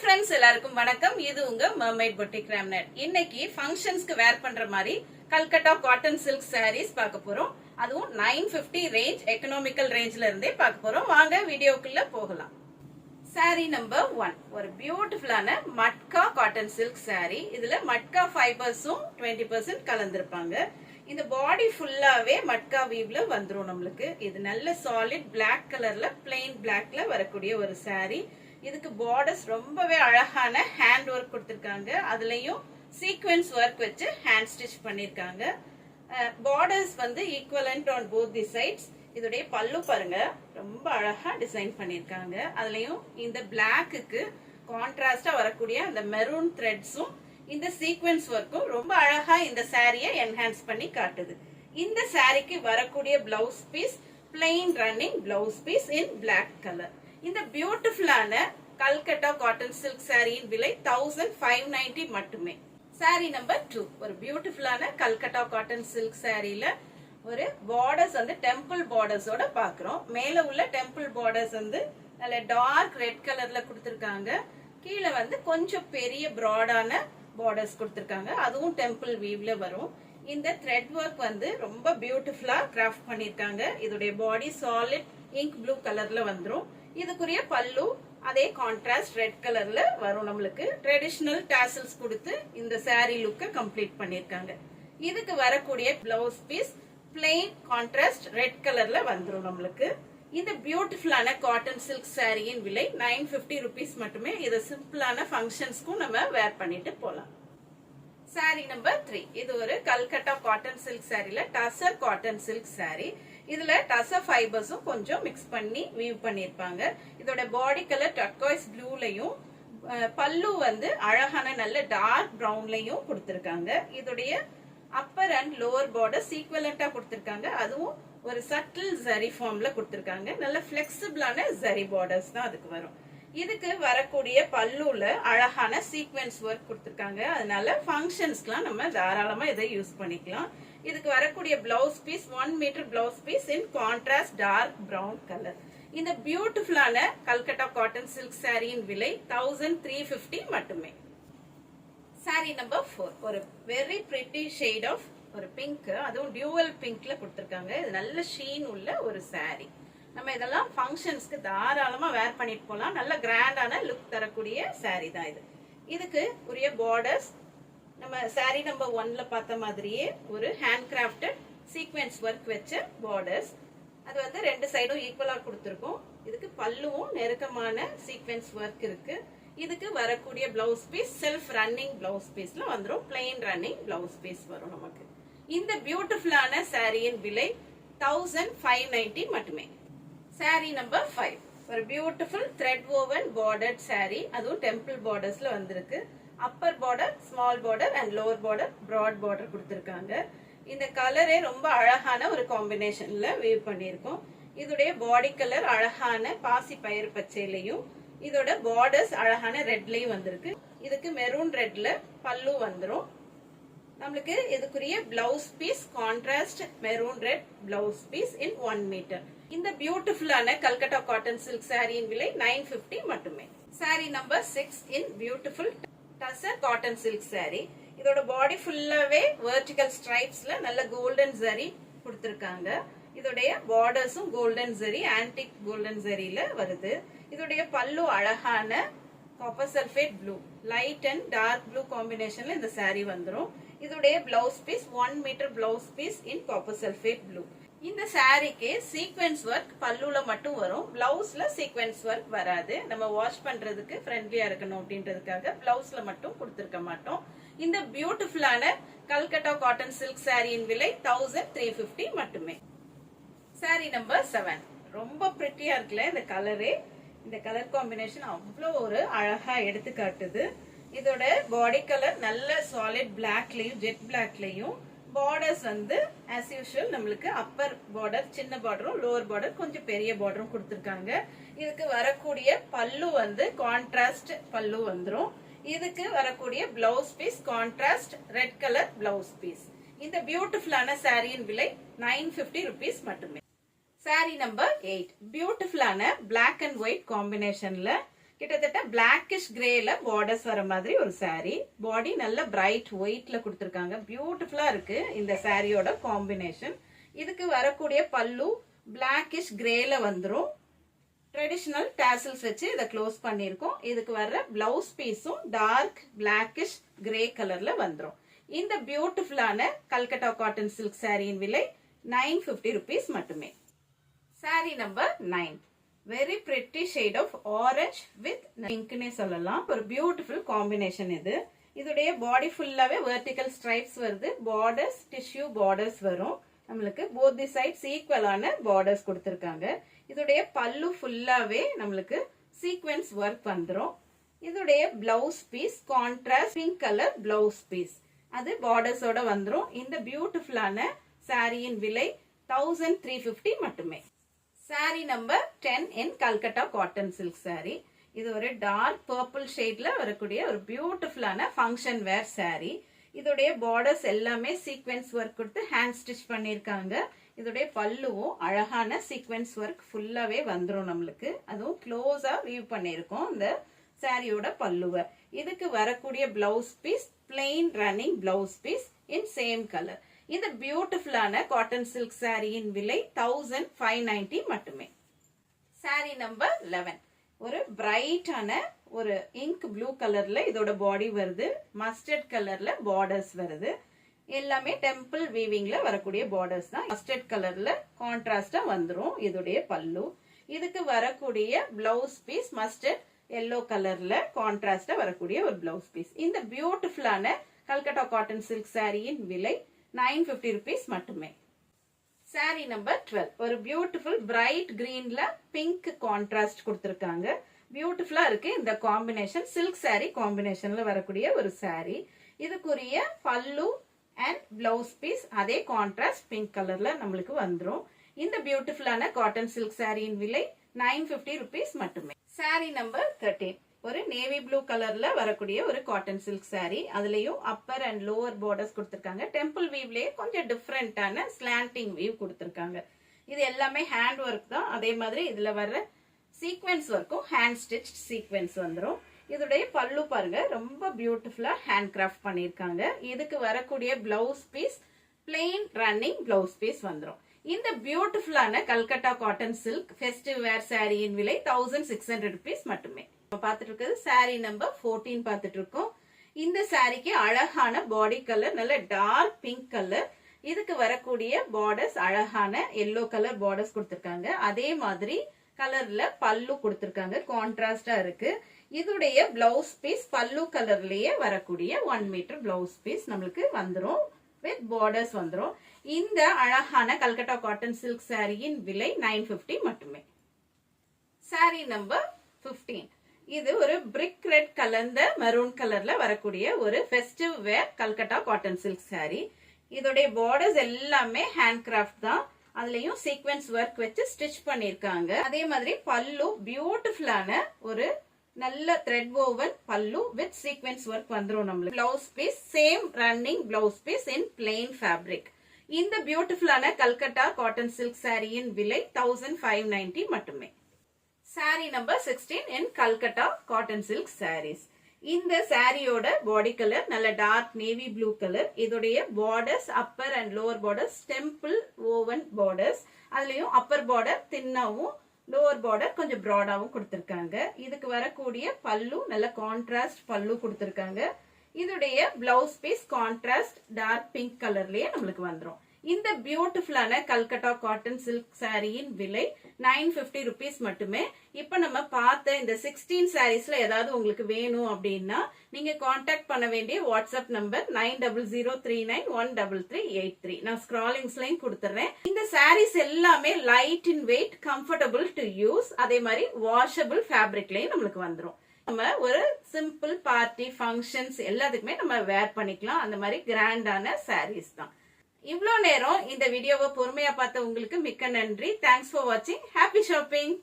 Friends எல்லாருக்கும் வணக்கம். இது உங்க மர்மைட் பொட்டிக் ராம்நட். இன்னைக்கு ஃபங்க்ஷன்ஸ்க்கு வேர் பண்ற மாதிரி கல்கட்டா காட்டன் சில்க் சாரீஸ் பார்க்க போறோம். அதுவும் 950 ரேஞ்ச், எக்கனாமிக்கல் ரேஞ்ச்ல இருந்தே பார்க்க போறோம். வாங்க வீடியோக்குள்ள போகலாம். சாரி நம்பர் 1 ஒரு பியூட்டிஃபுல்லான மட்கா காட்டன் சில்க் சாரி. இதுல மட்கா ஃபைபர்ஸும் 20% கலந்திருப்பாங்க. இந்த பாடி ஃபுல்லாவே மட்கா வீவ்ல வந்துரும் நம்மளுக்கு. இது நல்ல சாலிட் பிளாக் கலர்ல பிளெயின் பிளாக்ல வரக்கூடிய ஒரு சாரி. இதுக்கு பார்டர்ஸ் ரொம்பவே அழகான ஹேண்ட் ஒர்க் கொடுத்திருக்காங்க. அதுலயும் சீக்வென்ஸ் ஒர்க் வச்சு ஹேண்ட் ஸ்டிச் பண்ணிருக்காங்க. பார்டர்ஸ் வந்து equivalent on both the sides. இதோடைய பல்லு பாருங்க, ரொம்ப அழகா டிசைன் பண்ணிருக்காங்க. அதுலயும் இந்த பிளாக்குக்கு கான்ட்ராஸ்டா வரக்கூடிய அந்த மெரூன் த்ரெட்ஸும் இந்த சீக்வென்ஸ் ஒர்க்கும் ரொம்ப அழகா இந்த சாரியை என்ஹான்ஸ் பண்ணி காட்டுது. இந்த சாரிக்கு வரக்கூடிய blouse piece plain running blouse piece in black colour. இந்த பியூட்டிஃபுல்லான கல்கட்டா காட்டன் சில்க் சாரியின் விலை 1590 மட்டுமே. சாரி நம்பர் 2 ஒரு பியூட்டிஃபுல்லான கல்கட்டா காட்டன் சில்க் சாரியில ஒரு பார்டர்ஸ் வந்து டெம்பிள் பார்டர்ஸோட பாக்குறோம். மேல உள்ள டெம்பிள் பார்டர்ஸ் வந்து நல்ல டார்க் ரெட் கலர்ல கொடுத்திருக்காங்க. கீழே வந்து கொஞ்சம் பெரிய பிராடான பார்டர்ஸ் கொடுத்திருக்காங்க. அதுவும் டெம்பிள் வீவ்ல வரும். இந்த த்ரெட் ஒர்க் வந்து ரொம்ப பியூட்டிஃபுல்லா கிராஃப்ட் பண்ணிருக்காங்க. இதோடைய பாடி சாலிட் இங்க் ப்ளூ கலர்ல வந்துரும். இதுக்குரிய பல்லு அதே கான்ட்ராஸ்ட் ரெட் கலர்ல வரும். நம்மளுக்கு ட்ரெடிஷனல் டாசல்ஸ் கொடுத்து இந்த சாரி லுக்க கம்ப்ளீட் பண்ணிருக்காங்க. இதுக்கு வரக்கூடிய blouse piece plain contrast red கலர்ல வந்துரும் நம்மளுக்கு. இந்த பியூட்டிஃபுல்லான காட்டன் சில்க் சாரியின் விலை 950 ருபீஸ் மட்டுமே. இது சிம்பிளான ஃபங்க்ஷன்ஸ்க்கும் நம்ம வேர் பண்ணிட்டு போலாம். சாரி நம்பர் 3 இது ஒரு கல்கட்டா காட்டன் சில்க் சாரில டசர் காட்டன் சில்க் சாரி. இதுல டசர் ஃபைபர்ஸும் கொஞ்சம் மிக்ஸ் பண்ணி வீவ் பண்ணிருப்பாங்க. இதோட பாடி கலர் டர்காய்ஸ் ப்ளூலயும் பல்லு வந்து அழகான நல்ல டார்க் பிரவுன்லயும் கொடுத்திருக்காங்க. இதோடைய அப்பர் அண்ட் லோவர் பார்டர் ஈக்குவலண்டா கொடுத்திருக்காங்க. அதுவும் ஒரு சட்டில் ஜரி ஃபார்ம்ல கொடுத்திருக்காங்க. நல்ல பிளெக்சிபிளான ஜரி பார்டர்ஸ் தான் அதுக்கு வரும். இதுக்கு வரக்கூடிய பல்லுல அழகான சீக்வென்ஸ் ஒர்க் கொடுத்திருக்காங்க. அதனால ஃபங்க்ஷன்ஸ்க்குலாம் நம்ம தாராளமா இதை யூஸ் பண்ணிக்கலாம். இதுக்கு வரக்கூடிய blouse piece 1 metre blouse piece in contrast dark brown colour. இந்த பியூட்டிஃபுல்லான கல்கட்டா காட்டன் சில்க் சாரியின் விலை 1350 மட்டுமே. சாரி நம்பர் 4 ஒரு வெரி பிரிட்டி ஷேட் ஆஃப் ஒரு பிங்க், அதுவும் டியூவல் பிங்க்ல கொடுத்திருக்காங்க. இது நல்ல ஷீன் உள்ள ஒரு சாரி. நம்ம இதெல்லாம் ஃபங்க்ஷன்ஸ்க்கு தாராளமா வேர் பண்ணிட்டு போலாம். நல்ல கிராண்டான லுக் தரக்கூடிய சாரி தான் இது. இதுக்கு உரிய பார்டர்ஸ் நம்ம சாரி நம்பர் 1ல பார்த்த மாதிரியே ஒரு ஹேண்ட் கிராஃப்டட் சீக்வென்ஸ் ஒர்க் வச்ச பார்டர்ஸ். அது வந்து ரெண்டு சைடும் ஈக்குவலா கொடுத்திருக்கும். இதுக்கு பல்லுவும் நெருக்கமான சீக்வென்ஸ் ஒர்க் இருக்கு. இதுக்கு வரக்கூடிய blouse piece self running blouse பீஸ்ல வந்துரும். பிளெயின் ரன்னிங் பிளவுஸ் பீஸ் வரும் நமக்கு. இந்த பியூட்டிஃபுல்லான சாரியின் விலை 1590 மட்டுமே. சாரி நம்பர் 5 ஒரு beautiful thread woven bordered saree. அதுவும் டெம்பிள் பார்டர்ஸ்ல வந்திருக்கு. Upper border, small border and lower border, broad border கொடுத்திருக்காங்க. இந்த கலரே ரொம்ப அழகான ஒரு காம்பினேஷன்ல வீவ் பண்ணியிருக்கோம். இதோடைய பாடி கலர் அழகான பாசி பயிர் பச்சையிலையும், இதோட பார்டர்ஸ் அழகான ரெட்லயும் வந்திருக்கு. இதுக்கு மெரூன் ரெட்ல பல்லு வந்துரும். நம்மளுக்கு இதுக்குரிய blouse piece contrast maroon red blouse piece in 1 metre. இந்த பியூட்டிஃபுல்லான கல்கட்டா காட்டன் சில்க் சாரியின் விலை 950 மட்டுமே. Sari number 6 in beautiful tussar cotton silk sari. இதோட பாடி ஃபுல்லாவே வெர்டிகல் ஸ்ட்ரைப்ஸ்ல நல்ல கோல்டன் ஜரி கொடுத்திருக்காங்க. இதோடைய பார்டர்ஸும் கோல்டன் ஜரி, ஆன்டிக் கோல்டன் ஜரியில வருது. இதோடைய பல்லு அழகான copper sulphate blue, light and dark blue காம்பினேஷன்ல இந்த சாரி வந்துரும். இதோடைய blouse piece 1 metre blouse piece in copper sulphate blue. இந்த சாரிக்கு சீக்வென்ஸ் ஒர்க் பல்லுல மட்டும் வரும். பிளவுஸ்ல சீக்வென்ஸ் ஒர்க் வராது. நம்ம வாஷ் பண்றதுக்கு ஃப்ரெண்ட்லியா இருக்கணும் அப்படின்றதுக்காக பிளவுஸ்ல மட்டும் கொடுத்திருக்க மாட்டோம். இந்த பியூட்டிஃபுல்லான கல்கட்டா காட்டன் சில்க் சாரியின் விலை 1350 மட்டுமே. சாரி நம்பர் 7 ரொம்ப பிரிட்டியா இருக்குல்ல இந்த கலரே. இந்த கலர் காம்பினேஷன் அவ்வளோ ஒரு அழகா எடுத்து காட்டுது. இதோட பாடி கலர் நல்ல சாலிட் பிளாக்லயும் ஜெட் பிளாக்லயும், பார்டர்ஸ் வந்து as usual நம்மளுக்கு அப்பர் பார்டர் சின்ன பார்டரும், லோவர் பார்டர் கொஞ்சம் பெரிய பார்டரும் கொடுத்திருக்காங்க. இதுக்கு வரக்கூடிய பல்லு வந்து கான்ட்ராஸ்ட் பல்லு வந்துரும். இதுக்கு வரக்கூடிய blouse piece contrast red colour blouse piece. இந்த பியூட்டிஃபுல்லான சாரியின் விலை 950 ருபீஸ் மட்டுமே. சாரி நம்பர் 8 பியூட்டிஃபுல்லான பிளாக் அண்ட் ஒயிட் காம்பினேஷன்ல கிட்டத்தட்ட பிளாக்கிஷ் கிரேல பார்டர்ஸ் வர மாதிரி ஒரு saree. பாடி நல்ல பிரைட் ஒயிட்ல கொடுத்துருக்காங்க. பியூட்டிஃபுல்லா இருக்கு இந்த சாரியோட காம்பினேஷன். இதுக்கு வரக்கூடிய பல்லு பிளாக்கிஷ் கிரேல வந்துரும். ட்ரெடிஷனல் டாசல்ஸ் வச்சு இதை க்ளோஸ் பண்ணியிருக்கோம். இதுக்கு வர்ற பிளவுஸ் பீஸும் டார்க் பிளாக்கிஷ் கிரே கலர்ல வந்துரும். இந்த பியூட்டிஃபுல்லான கல்கட்டா காட்டன் சில்க் சாரியின் விலை 950 rupees மட்டுமே. Sari number 9. Very pretty shade of orange with பிங்க்னே சொல்லலாம். ஒரு பியூட்டிஃபுல் காம்பினேஷன் இது. இதோடைய பாடி ஃபுல்லாவே வெர்டிகல் ஸ்ட்ரைப்ஸ் வருது. பார்டர்ஸ் டிஷ்யூ பார்டர்ஸ் வரும். நம்மளுக்கு போத் தி சைட்ஸ் ஈக்குவலான பார்டர்ஸ் கொடுத்திருக்காங்க. இதோடைய பல்லு ஃபுல்லாவே நம்மளுக்கு சீக்வென்ஸ் ஒர்க் வந்துரும். இதோடைய blouse piece contrast pink colour blouse piece அது பார்டர்ஸோட வந்துரும். இந்த பியூட்டிஃபுல்லான சாரியின் விலை 1350 மட்டுமே. Sari number 10 in Calcutta cotton silk sari. இது ஒரு டார்க் பர்பிள் ஷேட்ல வரக்கூடிய ஒரு பியூட்டிஃபுல்லான ஃபங்க்ஷன் வேர் சாரி. இதோடைய பார்டர்ஸ் எல்லாமே சீக்வென்ஸ் ஒர்க் கொடுத்து ஹேண்ட் ஸ்டிச் பண்ணிருக்காங்க. இதோடைய பல்லுவும் அழகான சீக்வென்ஸ் ஒர்க் ஃபுல்லாவே வந்துரும் நம்மளுக்கு. அதுவும் க்ளோஸா வியூ பண்ணிருக்கோம் இந்த சாரியோட பல்லுவை. இதுக்கு வரக்கூடிய blouse piece plain running blouse piece in same colour. இந்த பியூட்டிஃபுல்லான காட்டன் சில்க் சாரியின் விலை 1590 மட்டுமே. சாரி நம்பர் 11. ஒரு பிரைட்டான ஒரு இங்க் ப்ளூ கலர்ல இதோட பாடி வருது. மஸ்டர்ட் கலர்ல பார்டர்ஸ் வருது. எல்லாமே டெம்பிள் வீவிங்ல வரக்கூடிய பார்டர்ஸ் தான். மஸ்டர்ட் கலர்ல கான்ட்ராஸ்டா வந்துரும் இதோடைய பல்லு. இதுக்கு வரக்கூடிய பிளவுஸ் பீஸ் மஸ்டர்ட் எல்லோ கலர்ல கான்ட்ராஸ்டா வரக்கூடிய ஒரு பிளவுஸ் பீஸ். இந்த பியூட்டிஃபுல்லான கல்கட்டா காட்டன் சில்க் சாரியின் விலை 950 rupees மட்டுமே. சாரி நம்பர் 12. ஒரு பியூட்டிஃபுல் பிரைட் கிரீன்ல பிங்க் கான்ட்ராஸ்ட் கொடுத்திருக்காங்க. பியூட்டிஃபுல்லா இருக்கு இந்த காம்பினேஷன். சில்க் சாரி காம்பினேஷன்ல வரக்கூடிய ஒரு சாரி. இதுக்குரிய பல்லு அண்ட் பிளவுஸ் பீஸ் அதே கான்ட்ராஸ்ட் பிங்க் கலர்ல நம்மளுக்கு வந்துரும். இந்த பியூட்டிஃபுல்லான காட்டன் சில்க் சாரியின் விலை 950 rupees மட்டுமே. சாரி நம்பர் 13. ஒரு நேவி ப்ளூ கலர்ல வரக்கூடிய ஒரு காட்டன் சில்க் சாரி. அதுலயும் அப்பர் அண்ட் லோவர் பார்டர்ஸ் கொடுத்திருக்காங்க. டெம்பிள் வீவ்லயே கொஞ்சம் டிஃப்ரெண்டான ஸ்லாண்டிங் வீவ் கொடுத்திருக்காங்க. இது எல்லாமே ஹேண்ட் ஒர்க் தான். அதே மாதிரி இதுல வர்ற சீக்வென்ஸ் ஒர்க்கும் ஹேண்ட் ஸ்டிச் சீக்வென்ஸ் வந்துரும். இதோடைய பல்லு பாருங்க ரொம்ப பியூட்டிஃபுல்லா ஹேண்ட் கிராஃப்ட் பண்ணிருக்காங்க. இதுக்கு வரக்கூடிய blouse piece plain running blouse piece வந்துரும். இந்த பியூட்டிஃபுல்லான Calcutta cotton silk festive wear சாரியின் விலை 1600 rupees மட்டுமே. பார்த்துட்டு இருக்கிறது சாரி நம்பர் 14 பார்த்துட்டு இருக்கோம். இந்த சாரிக்கு அழகான பாடி கலர் நல்ல டார்க் பிங்க் கலர். இதுக்கு வரக்கூடிய பார்டர்ஸ் அழகான எல்லோ கலர் பார்டர்ஸ் கொடுத்திருக்காங்க. அதே மாதிரி கலர்ல பல்லு கொடுத்திருக்காங்க. கான்ட்ராஸ்டா இருக்கு. இதுடைய பிளவுஸ் பீஸ் பல்லு கலர்லயே வரக்கூடிய 1 meter பிளவுஸ் பீஸ் நம்மளுக்கு வந்துரும். வித் பார்டர்ஸ் வந்துரும். இந்த அழகான கல்கட்டா காட்டன் சில்க் சாரியின் விலை 950 மட்டுமே. சாரி நம்பர் 15. இது ஒரு பிரிக் ரெட் கலந்த மெரூன் கலர்ல வரக்கூடிய ஒரு ஃபெஸ்டிவ் வேர் கல்கட்டா காட்டன் சில்க் சாரி. இதோடைய பார்டர்ஸ் எல்லாமே ஹேண்ட் கிராஃப்ட் தான். அதுலயும் சீக்வென்ஸ் ஒர்க் வச்சு ஸ்டிச் பண்ணிருக்காங்க. அதே மாதிரி பல்லு பியூட்டிஃபுல்லான ஒரு நல்ல thread woven pallu with sequence work வந்துரும் நம்மளுக்கு. Blouse piece same running blouse piece in plain fabric. இந்த பியூட்டிஃபுல்லான கல்கட்டா காட்டன் சில்க் சாரியின் விலை 1590 மட்டுமே. Sari number 16 in Calcutta cotton silk saris. இந்த சாரியோட பாடி கலர் நல்ல டார்க் நேவி ப்ளூ கலர். இதோடைய borders upper and lower borders temple woven borders. அதுலயும் அப்பர் பார்டர் தின்னாவும் லோவர் பார்டர் கொஞ்சம் ப்ராடாவும் கொடுத்திருக்காங்க. இதுக்கு வரக்கூடிய பல்லு நல்ல கான்ட்ராஸ்ட் பல்லு கொடுத்திருக்காங்க. இதோடைய blouse piece contrast dark pink கலர்லயே நம்மளுக்கு வந்துரும். இந்த பியூட்டிஃபுல்லான கல்கட்டா காட்டன் சில்க் சாரியின் விலை 950 rupees மட்டுமே. இப்ப நம்ம பார்த்த இந்த 16 சாரீஸ்ல ஏதாவது உங்களுக்கு வேணும் அப்படின்னா நீங்க காண்டாக்ட் பண்ண வேண்டிய வாட்ஸ்அப் நம்பர் 9003913383. நான் ஸ்க்ராலிங்ஸ்லயும் கொடுத்துறேன். இந்த சாரீஸ் எல்லாமே light in weight, comfortable to use, அதே மாதிரி வாஷபிள் ஃபேப்ரிக்லயும் நம்மளுக்கு வந்துரும். நம்ம ஒரு சிம்பிள் பார்ட்டி ஃபங்க்ஷன்ஸ் எல்லாத்துக்குமே நம்ம வேர் பண்ணிக்கலாம். அந்த மாதிரி கிராண்டான சாரீஸ் தான். இவ்வளவு நேரம் இந்த வீடியோவை பொறுமையா பார்த்த உங்களுக்கு மிக்க நன்றி. தேங்க்ஸ் ஃபார் வாட்சிங். Happy shopping.